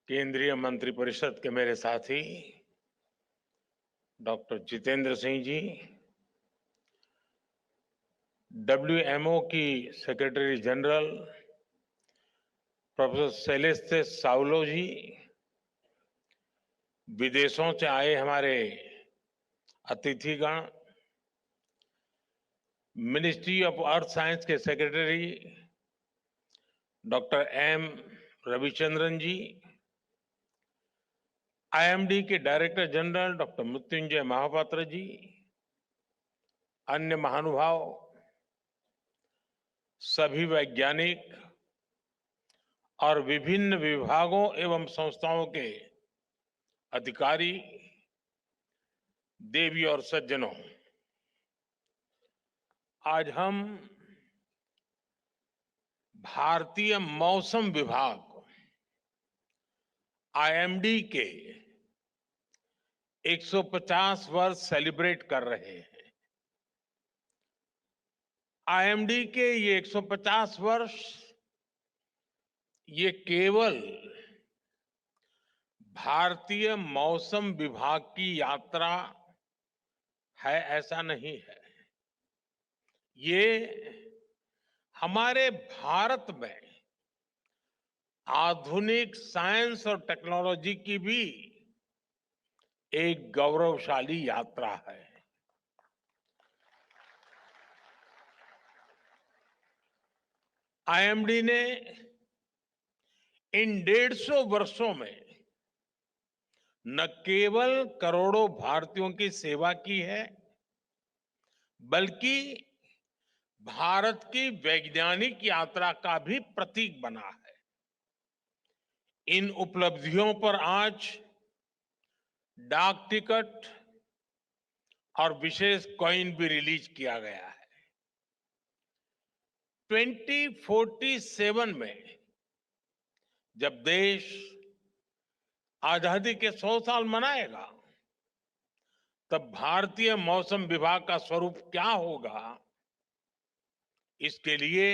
केंद्रीय मंत्रिपरिषद के मेरे साथी डॉक्टर जितेंद्र सिंह जी, डब्ल्यूएमओ की secretary general professor Celeste Saulo ji, विदेशों से आए हमारे अतिथिगण, मिनिस्ट्री ऑफ अर्थ साइंस के secretary doctor M Ravichandran ji, IMD के director general doctor Mrityunjay Mohapatra ji, अन्य महानुभाव, सभी वैज्ञानिक और विभिन्न विभागों एवं संस्थाओं के अधिकारी, देवी और सज्जनों, आज हम भारतीय मौसम विभाग आईएमडी के 150 वर्ष सेलिब्रेट कर रहे हैं। आईएमडी के ये 150 वर्ष ये केवल भारतीय मौसम विभाग की यात्रा है ऐसा नहीं है। ये हमारे भारत में आधुनिक साइंस और टेक्नोलॉजी की भी एक गौरवशाली यात्रा है। आईएमडी ने इन 150 वर्षों में न केवल करोड़ों भारतीयों की सेवा की है, बल्कि भारत की वैज्ञानिक यात्रा का भी प्रतीक बना है। इन उपलब्धियों पर आज डाक टिकट और विशेष कॉइन भी रिलीज किया गया है। 2047 में जब देश आजादी के 100 साल मनाएगा, तब भारतीय मौसम विभाग का स्वरूप क्या होगा, इसके लिए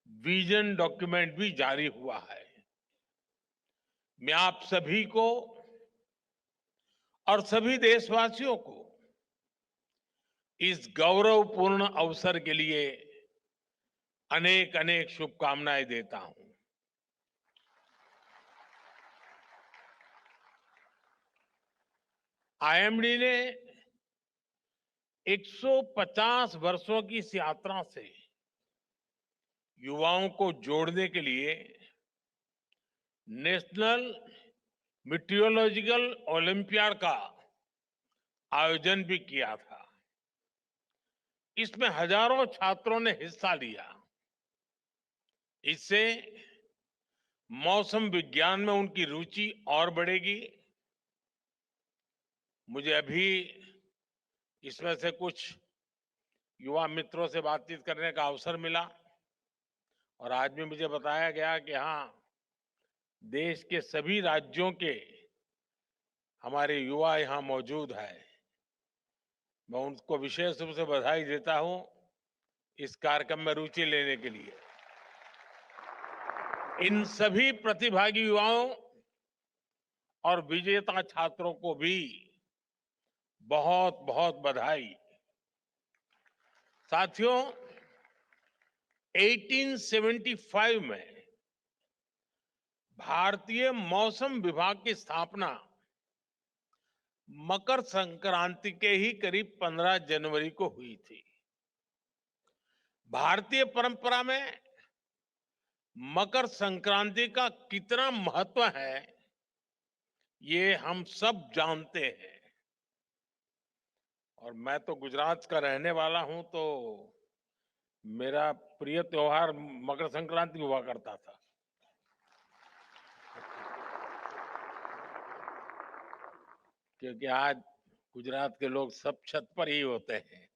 विजन डॉक्यूमेंट भी जारी हुआ है। मैं आप सभी को और सभी देशवासियों को इस गौरवपूर्ण अवसर के लिए अनेक अनेक शुभकामनाएं देता हूं। आईएमडी ने 150 वर्षों की इस यात्रा से युवाओं को जोड़ने के लिए नेशनल मीटियोलॉजिकल ओलंपियाड का आयोजन भी किया था। इसमें हजारों छात्रों ने हिस्सा लिया। इससे मौसम विज्ञान में उनकी रुचि और बढ़ेगी। मुझे अभी इसमें से कुछ युवा मित्रों से बातचीत करने का अवसर मिला और आज भी मुझे बताया गया कि हाँ, देश के सभी राज्यों के हमारे युवा यहाँ मौजूद है। मैं उनको विशेष रूप से बधाई देता हूं इस कार्यक्रम में रुचि लेने के लिए। इन सभी प्रतिभागी युवाओं और विजेता छात्रों को भी बहुत बहुत बधाई। साथियों, 1875 में भारतीय मौसम विभाग की स्थापना मकर संक्रांति के ही करीब 15 जनवरी को हुई थी। भारतीय परंपरा में मकर संक्रांति का कितना महत्व है, ये हम सब जानते हैं। और मैं तो गुजरात का रहने वाला हूं, तो मेरा प्रिय त्योहार मकर संक्रांति हुआ करता था। क्योंकि आज गुजरात के लोग सब छत पर ही होते हैं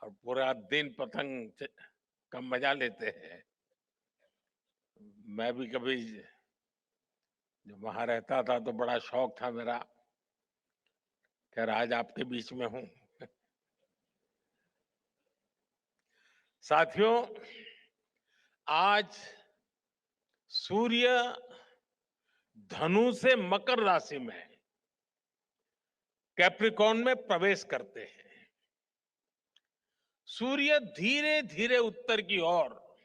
और पूरा दिन पतंग का मजा लेते हैं। मैं भी कभी जब वहां रहता था तो बड़ा शौक था मेरा, खैर आज आपके बीच में हूं। साथियों, आज सूर्य धनु से मकर राशि में कैप्रिकॉर्न में प्रवेश करते हैं। सूर्य धीरे धीरे उत्तर की ओर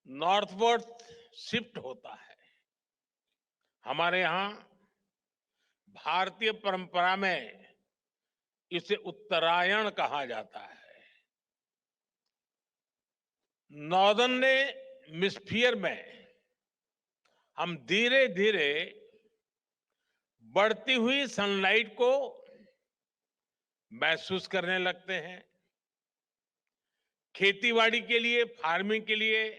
नॉर्थवर्ड शिफ्ट होता है। हमारे यहां भारतीय परंपरा में इसे उत्तरायण कहा जाता है। नॉर्दर्न हेमिस्फीयर में हम धीरे धीरे बढ़ती हुई सनलाइट को महसूस करने लगते हैं। खेतीबाड़ी के लिए, फार्मिंग के लिए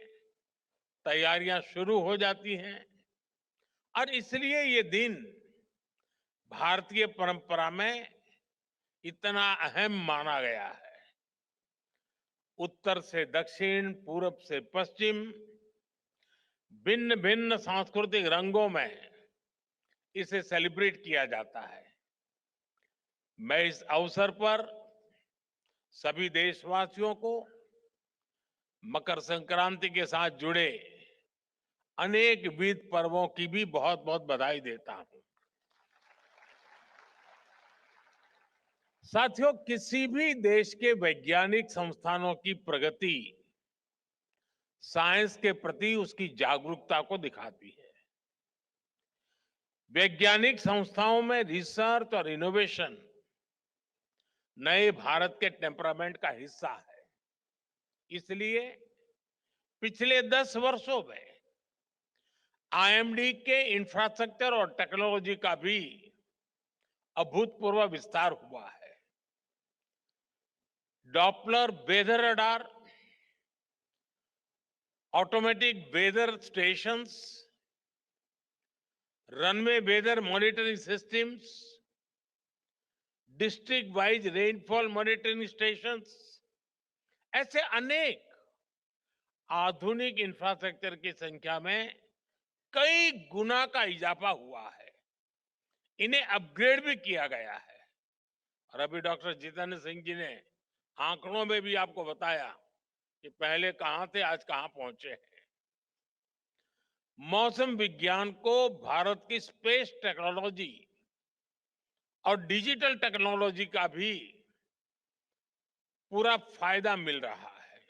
तैयारियां शुरू हो जाती हैं और इसलिए ये दिन भारतीय परंपरा में इतना अहम माना गया है। उत्तर से दक्षिण, पूरब से पश्चिम, भिन्न भिन्न सांस्कृतिक रंगों में इसे सेलिब्रेट किया जाता है। मैं इस अवसर पर सभी देशवासियों को मकर संक्रांति के साथ जुड़े अनेक विविध पर्वों की भी बहुत बहुत बधाई देता हूं। साथियों, किसी भी देश के वैज्ञानिक संस्थानों की प्रगति साइंस के प्रति उसकी जागरूकता को दिखाती है। वैज्ञानिक संस्थाओं में रिसर्च और इनोवेशन नए भारत के टेम्परामेंट का हिस्सा है। इसलिए पिछले 10 वर्षों में आईएमडी के इंफ्रास्ट्रक्चर और टेक्नोलॉजी का भी अभूतपूर्व विस्तार हुआ है। Doppler weather radar, automatic weather stations, runway weather monitoring systems, district wise rainfall monitoring stations, ऐसे अनेक आधुनिक इंफ्रास्ट्रक्चर की संख्या में कई गुना का इजाफा हुआ है। इन्हें अपग्रेड भी किया गया है। और अभी डॉक्टर जितेंद्र सिंह जी ने आंकड़ों में भी आपको बताया कि पहले कहां थे, आज कहां पहुंचे हैं। मौसम विज्ञान को भारत की स्पेस टेक्नोलॉजी और डिजिटल टेक्नोलॉजी का भी पूरा फायदा मिल रहा है।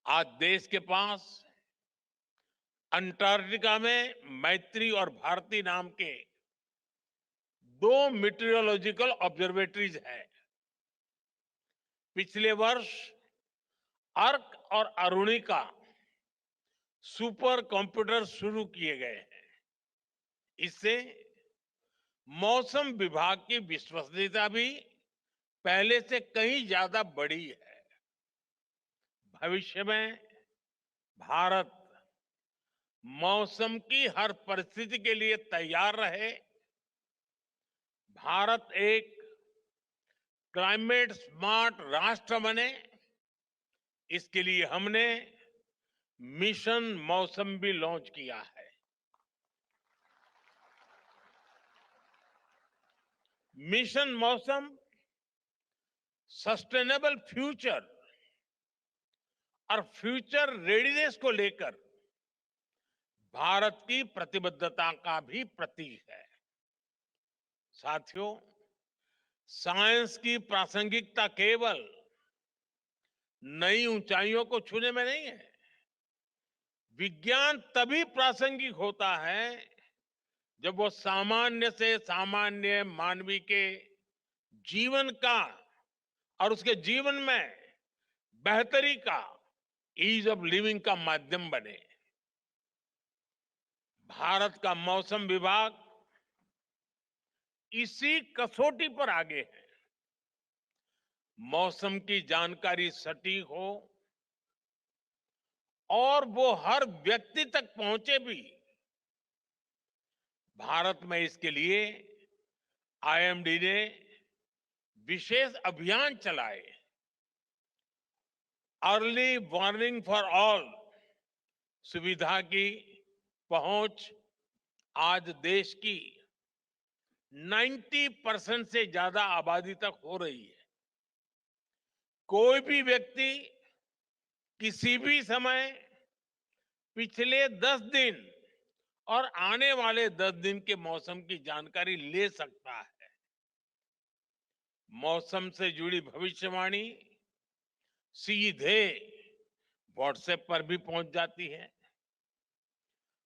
आज देश के पास अंटार्कटिका में मैत्री और भारती नाम के 2 मीटरोलॉजिकल ऑब्जर्वेटरीज है। पिछले वर्ष अर्क और अरुणिका सुपर कंप्यूटर शुरू किए गए हैं। इससे मौसम विभाग की विश्वसनीयता भी पहले से कहीं ज्यादा बढ़ी है। भविष्य में भारत मौसम की हर परिस्थिति के लिए तैयार रहे। भारत एक क्लाइमेट स्मार्ट राष्ट्र बने, इसके लिए हमने मिशन मौसम भी लॉन्च किया है। मिशन मौसम सस्टेनेबल फ्यूचर और फ्यूचर रेडीनेस को लेकर भारत की प्रतिबद्धता का भी प्रतीक है। साथियों, साइंस की प्रासंगिकता केवल नई ऊंचाइयों को छूने में नहीं है। विज्ञान तभी प्रासंगिक होता है जब वो सामान्य से सामान्य मानवी के जीवन का और उसके जीवन में बेहतरी का, ईज ऑफ लिविंग का माध्यम बने। भारत का मौसम विभाग इसी कसौटी पर आगे है। मौसम की जानकारी सटीक हो और वो हर व्यक्ति तक पहुंचे भी। भारत में इसके लिए आईएमडी ने विशेष अभियान चलाए। अर्ली वार्निंग फॉर ऑल सुविधा की पहुंच आज देश की 90% से ज्यादा आबादी तक हो रही है। कोई भी व्यक्ति किसी भी समय पिछले 10 दिन और आने वाले 10 दिन के मौसम की जानकारी ले सकता है। मौसम से जुड़ी भविष्यवाणी सीधे व्हाट्सएप पर भी पहुंच जाती है।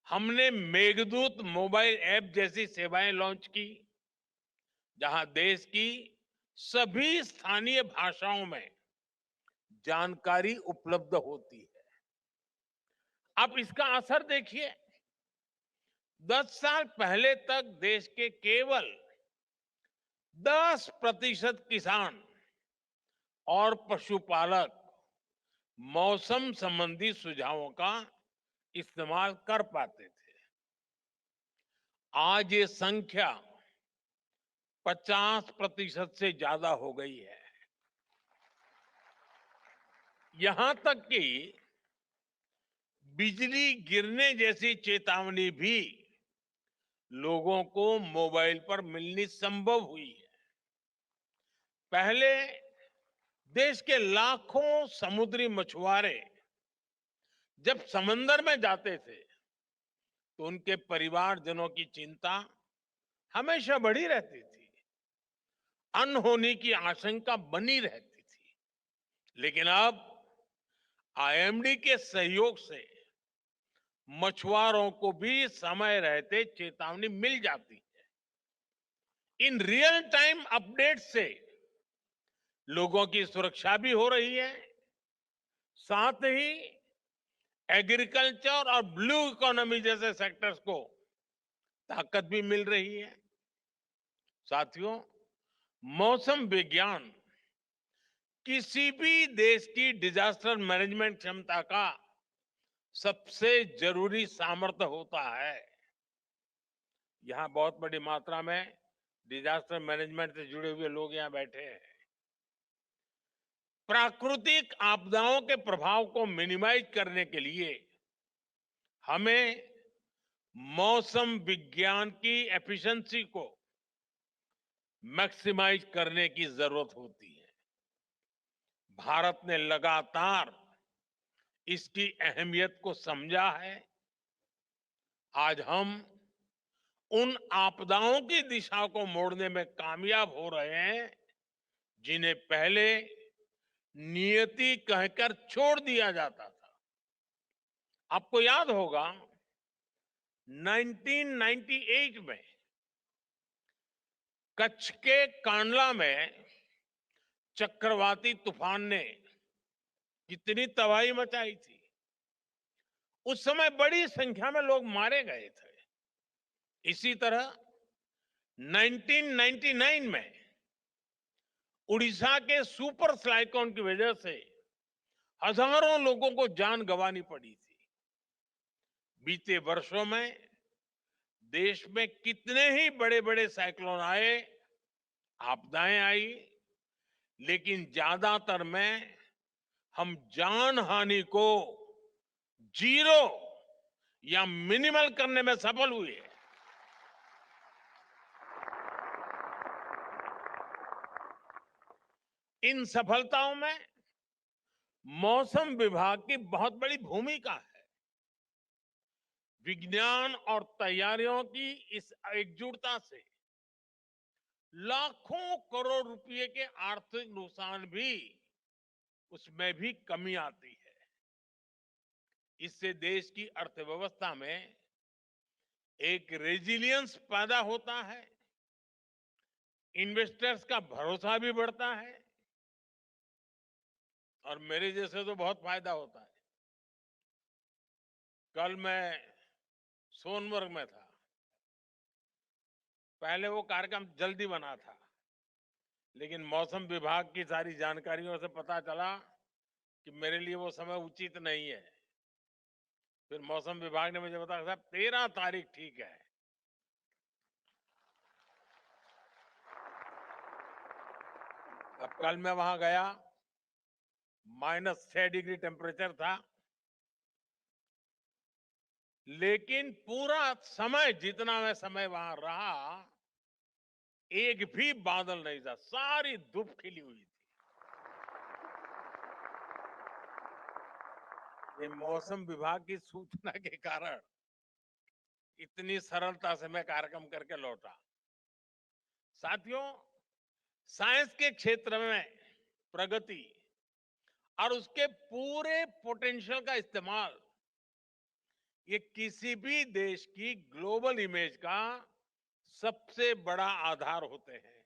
हमने मेघदूत मोबाइल ऐप जैसी सेवाएं लॉन्च की, जहां देश की सभी स्थानीय भाषाओं में जानकारी उपलब्ध होती है। अब इसका असर देखिए। 10 साल पहले तक देश के केवल 10% किसान और पशुपालक मौसम संबंधी सुझावों का इस्तेमाल कर पाते थे। आज ये संख्या 50% से ज्यादा हो गई है। यहां तक कि बिजली गिरने जैसी चेतावनी भी लोगों को मोबाइल पर मिलनी संभव हुई है। पहले देश के लाखों समुद्री मछुआरे जब समंदर में जाते थे, तो उनके परिवारजनों की चिंता हमेशा बढ़ी रहती थी। अनहोनी की आशंका बनी रहती थी। लेकिन अब आईएमडी के सहयोग से मछुआरों को भी समय रहते चेतावनी मिल जाती है। इन रियल टाइम अपडेट से लोगों की सुरक्षा भी हो रही है, साथ ही एग्रीकल्चर और ब्लू इकोनॉमी जैसे सेक्टर्स को ताकत भी मिल रही है। साथियों, मौसम विज्ञान किसी भी देश की डिजास्टर मैनेजमेंट क्षमता का सबसे जरूरी सामर्थ्य होता है। यहां बहुत बड़ी मात्रा में डिजास्टर मैनेजमेंट से जुड़े हुए लोग यहां बैठे हैं। प्राकृतिक आपदाओं के प्रभाव को मिनिमाइज करने के लिए हमें मौसम विज्ञान की एफिशिएंसी को मैक्सिमाइज करने की जरूरत होती है। भारत ने लगातार इसकी अहमियत को समझा है। आज हम उन आपदाओं की दिशा को मोड़ने में कामयाब हो रहे हैं, जिन्हें पहले नियति कहकर छोड़ दिया जाता था। आपको याद होगा 1998 में कच्छ के कांडला में चक्रवाती तूफान ने कितनी तबाही मचाई थी। उस समय बड़ी संख्या में लोग मारे गए थे। इसी तरह 1999 में उड़ीसा के सुपर साइक्लोन की वजह से हजारों लोगों को जान गंवानी पड़ी थी। बीते वर्षों में देश में कितने ही बड़े बड़े साइक्लोन आए, आपदाएं आई, लेकिन ज्यादातर में हम जान हानि को जीरो या मिनिमल करने में सफल हुए। इन सफलताओं में मौसम विभाग की बहुत बड़ी भूमिका है। विज्ञान और तैयारियों की इस एकजुटता से लाखों करोड़ रुपए के आर्थिक नुकसान भी उसमें भी कमी आती है। इससे देश की अर्थव्यवस्था में एक रेजिलियंस पैदा होता है, इन्वेस्टर्स का भरोसा भी बढ़ता है और मेरे जैसे तो बहुत फायदा होता है। कल मैं सोनमर्ग में था। पहले वो कार्यक्रम जल्दी बना था, लेकिन मौसम विभाग की सारी जानकारियों से पता चला कि मेरे लिए वो समय उचित नहीं है। फिर मौसम विभाग ने मुझे बताया, साहब 13 तारीख ठीक है। अब कल मैं वहां गया, -6 डिग्री टेम्परेचर था, लेकिन पूरा समय जितना मैं समय वहां रहा, एक भी बादल नहीं था, सारी धूप खिली हुई थी। ये मौसम विभाग की सूचना के कारण इतनी सरलता से मैं कार्यक्रम करके लौटा। साथियों, साइंस के क्षेत्र में प्रगति और उसके पूरे पोटेंशियल का इस्तेमाल, ये किसी भी देश की ग्लोबल इमेज का सबसे बड़ा आधार होते हैं।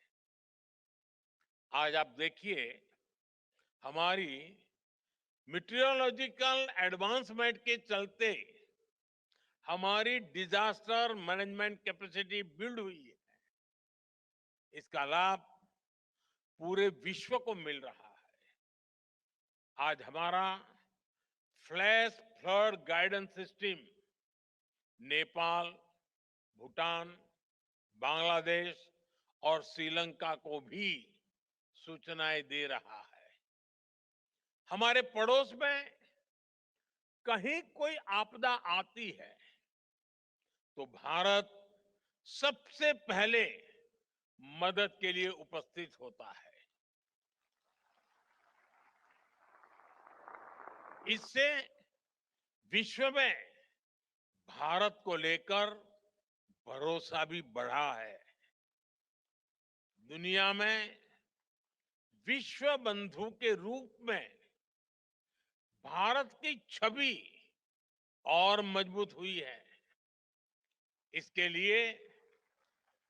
आज आप देखिए, हमारी मीटरोलॉजिकल एडवांसमेंट के चलते हमारी डिजास्टर मैनेजमेंट कैपेसिटी बिल्ड हुई है। इसका लाभ पूरे विश्व को मिल रहा है। आज हमारा flash flood guidance system Nepal, Bhutan, Bangladesh और श्रीलंका को भी सूचनाएं दे रहा है। हमारे पड़ोस में कहीं कोई आपदा आती है तो भारत सबसे पहले मदद के लिए उपस्थित होता है। इससे विश्व में भारत को लेकर भरोसा भी बढ़ा है। दुनिया में विश्व बंधु के रूप में भारत की छवि और मजबूत हुई है। इसके लिए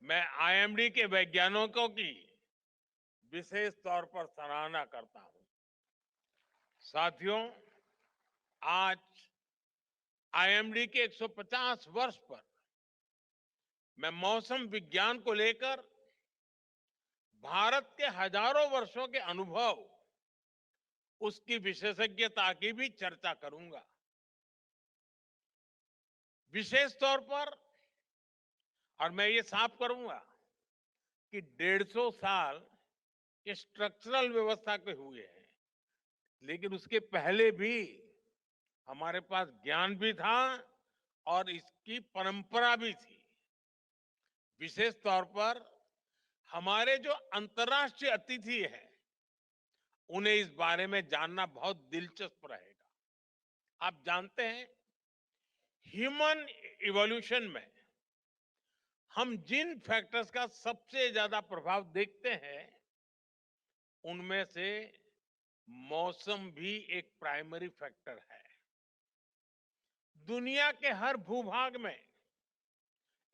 मैं आईएमडी के वैज्ञानिकों की विशेष तौर पर सराहना करता हूं। साथियों, आज आईएमडी के 150 वर्ष पर मैं मौसम विज्ञान को लेकर भारत के हजारों वर्षों के अनुभव, उसकी विशेषज्ञता की भी चर्चा करूंगा। विशेष तौर पर, और मैं ये साफ करूंगा कि 150 साल ये स्ट्रक्चरल व्यवस्था के हुए हैं, लेकिन उसके पहले भी हमारे पास ज्ञान भी था और इसकी परंपरा भी थी। विशेष तौर पर हमारे जो अंतर्राष्ट्रीय अतिथि हैं, उन्हें इस बारे में जानना बहुत दिलचस्प रहेगा। आप जानते हैं, ह्यूमन इवोल्यूशन में हम जिन फैक्टर्स का सबसे ज्यादा प्रभाव देखते हैं, उनमें से मौसम भी एक प्राइमरी फैक्टर है। दुनिया के हर भूभाग में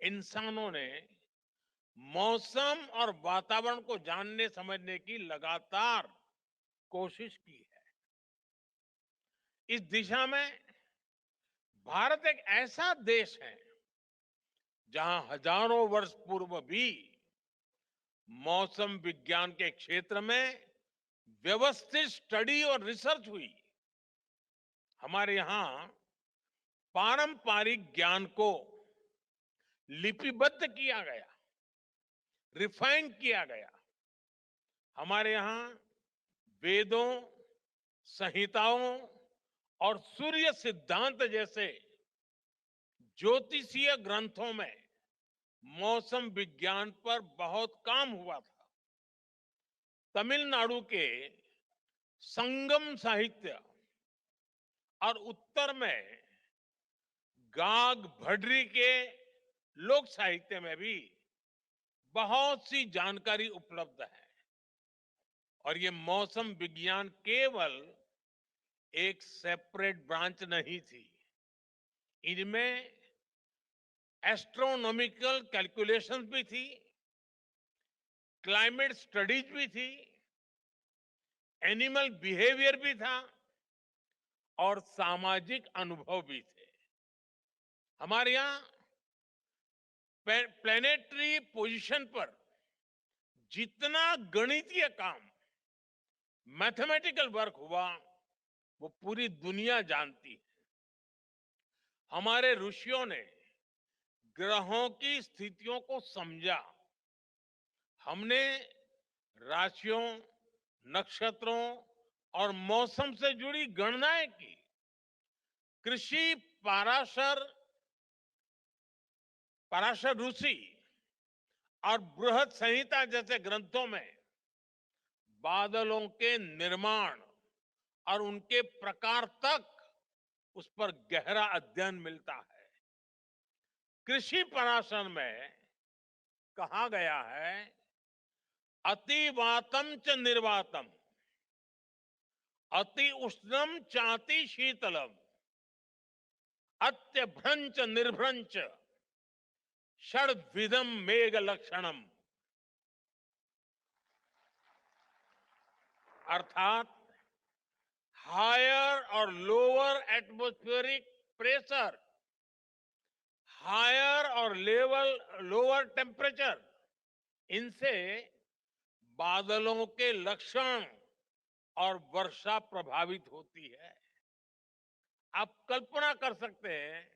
इंसानों ने मौसम और वातावरण को जानने समझने की लगातार कोशिश की है। इस दिशा में भारत एक ऐसा देश है जहां हजारों वर्ष पूर्व भी मौसम विज्ञान के क्षेत्र में व्यवस्थित स्टडी और रिसर्च हुई। हमारे यहां पारंपरिक ज्ञान को लिपिबद्ध किया गया, रिफाइन किया गया। हमारे यहां वेदों, संहिताओं और सूर्य सिद्धांत जैसे ज्योतिषीय ग्रंथों में मौसम विज्ञान पर बहुत काम हुआ था। तमिलनाडु के संगम साहित्य और उत्तर में गाग भड्री के लोक साहित्य में भी बहुत सी जानकारी उपलब्ध है। और ये मौसम विज्ञान केवल एक सेपरेट ब्रांच नहीं थी, इनमें एस्ट्रोनॉमिकल कैलकुलेशंस भी थी, क्लाइमेट स्टडीज भी थी, एनिमल बिहेवियर भी था और सामाजिक अनुभव भी थे। हमारे यहां प्लेनेटरी पोजीशन पर जितना गणितीय काम, मैथमेटिकल वर्क हुआ, वो पूरी दुनिया जानती है। हमारे ऋषियों ने ग्रहों की स्थितियों को समझा। हमने राशियों, नक्षत्रों और मौसम से जुड़ी गणनाएं की। कृषि पाराशर पराशर ऋषि और बृहद संहिता जैसे ग्रंथों में बादलों के निर्माण और उनके प्रकार तक उस पर गहरा अध्ययन मिलता है। कृषि पराशर में कहा गया है, अति वातम च निर्वातम, अति उष्णम चाति शीतलम, अत्यभ्रंच निर्भ्रंच षड्विधम मेघ लक्षणम। अर्थात हायर और लोअर एटमॉस्फेरिक प्रेशर, हायर और लोअर टेम्परेचर, इनसे बादलों के लक्षण और वर्षा प्रभावित होती है। आप कल्पना कर सकते हैं,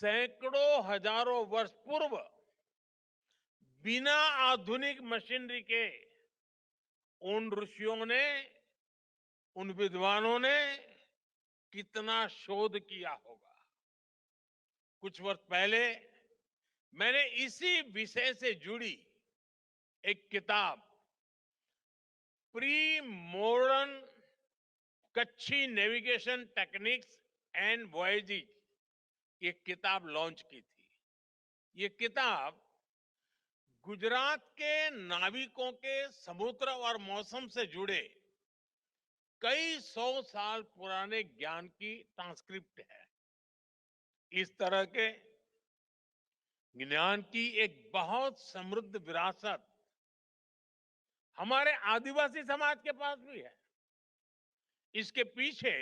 सैकड़ों हजारों वर्ष पूर्व बिना आधुनिक मशीनरी के उन ऋषियों ने, उन विद्वानों ने कितना शोध किया होगा। कुछ वर्ष पहले मैंने इसी विषय से जुड़ी एक किताब, pre modern Kutchi navigation techniques and voyages, ये किताब लॉन्च की थी। ये किताब गुजरात के नाविकों के समुद्र और मौसम से जुड़े कई सौ साल पुराने ज्ञान की ट्रांसक्रिप्ट है। इस तरह के ज्ञान की एक बहुत समृद्ध विरासत हमारे आदिवासी समाज के पास भी है। इसके पीछे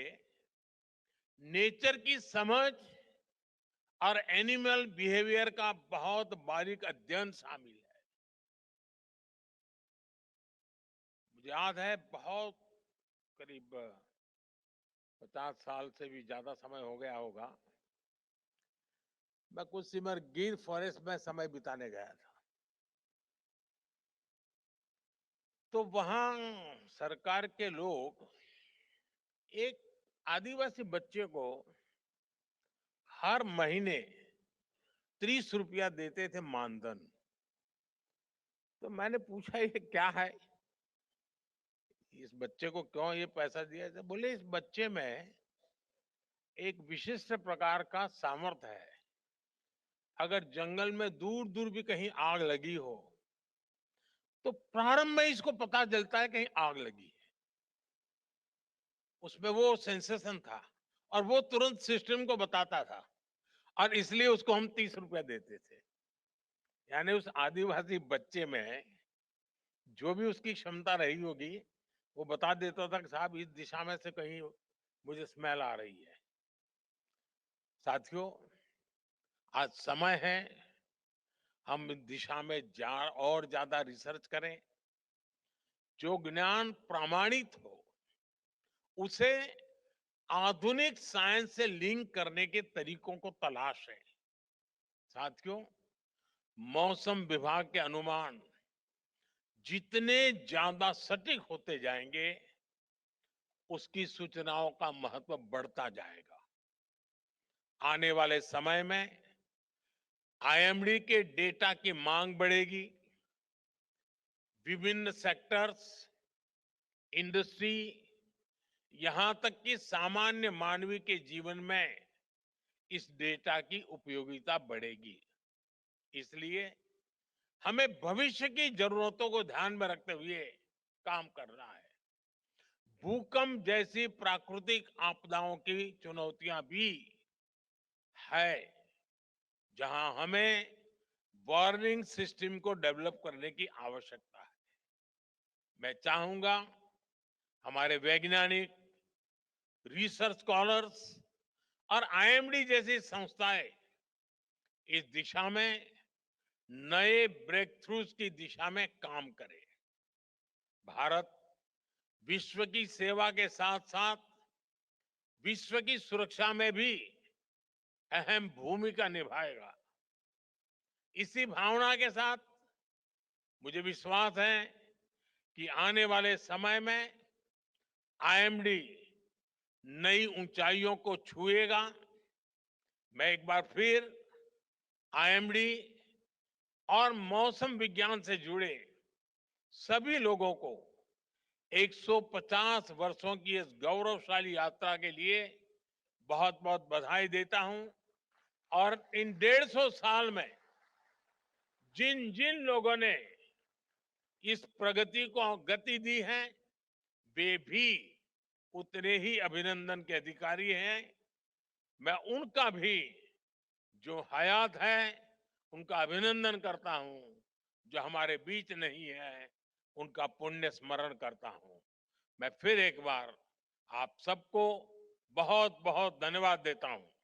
नेचर की समझ और एनिमल बिहेवियर का बहुत बारीक अध्ययन शामिल है। मुझे याद है, बहुत करीब 50 साल से भी ज्यादा समय हो गया होगा, मैं कुछ सिमर गिर फॉरेस्ट में समय बिताने गया था। तो वहां सरकार के लोग एक आदिवासी बच्चे को हर महीने 30 रुपया देते थे मानधन। तो मैंने पूछा, ये क्या है, इस बच्चे को क्यों ये पैसा दिया जाता? बोले, इस बच्चे में एक विशिष्ट प्रकार का सामर्थ्य है। अगर जंगल में दूर दूर भी कहीं आग लगी हो तो प्रारंभ में इसको पता चलता है कहीं आग लगी है। उसमें वो सेंसेशन था और वो तुरंत सिस्टम को बताता था, और इसलिए उसको हम 30 रुपया देते थे। यानी उस आदिवासी बच्चे में जो भी उसकी क्षमता रही होगी, वो बता देता था कि साहब इस दिशा में से कहीं मुझे स्मेल आ रही है। साथियों, आज समय है हम इस दिशा में और ज्यादा रिसर्च करें। जो ज्ञान प्रामाणिक हो उसे आधुनिक साइंस से लिंक करने के तरीकों को तलाशें। साथियों, मौसम विभाग के अनुमान जितने ज्यादा सटीक होते जाएंगे, उसकी सूचनाओं का महत्व बढ़ता जाएगा। आने वाले समय में आईएमडी के डेटा की मांग बढ़ेगी। विभिन्न सेक्टर्स, इंडस्ट्री, यहां तक कि सामान्य मानवी के जीवन में इस डेटा की उपयोगिता बढ़ेगी। इसलिए हमें भविष्य की जरूरतों को ध्यान में रखते हुए काम करना है। भूकंप जैसी प्राकृतिक आपदाओं की चुनौतियां भी है, जहां हमें वार्निंग सिस्टम को डेवलप करने की आवश्यकता है। मैं चाहूंगा हमारे वैज्ञानिक, रिसर्च स्कॉलर्स और आईएमडी जैसी संस्थाएं इस दिशा में नए ब्रेक थ्रूज की दिशा में काम करें। भारत विश्व की सेवा के साथ साथ विश्व की सुरक्षा में भी अहम भूमिका निभाएगा। इसी भावना के साथ मुझे विश्वास है कि आने वाले समय में आईएमडी नई ऊंचाइयों को छुएगा। मैं एक बार फिर आईएमडी और मौसम विज्ञान से जुड़े सभी लोगों को 150 वर्षों की इस गौरवशाली यात्रा के लिए बहुत बहुत बधाई देता हूं। और इन 150 साल में जिन जिन लोगों ने इस प्रगति को गति दी है, वे भी उतने ही अभिनंदन के अधिकारी हैं। मैं उनका भी, जो हयात है, उनका अभिनंदन करता हूं। जो हमारे बीच नहीं है, उनका पुण्य स्मरण करता हूं। मैं फिर एक बार आप सबको बहुत बहुत धन्यवाद देता हूं।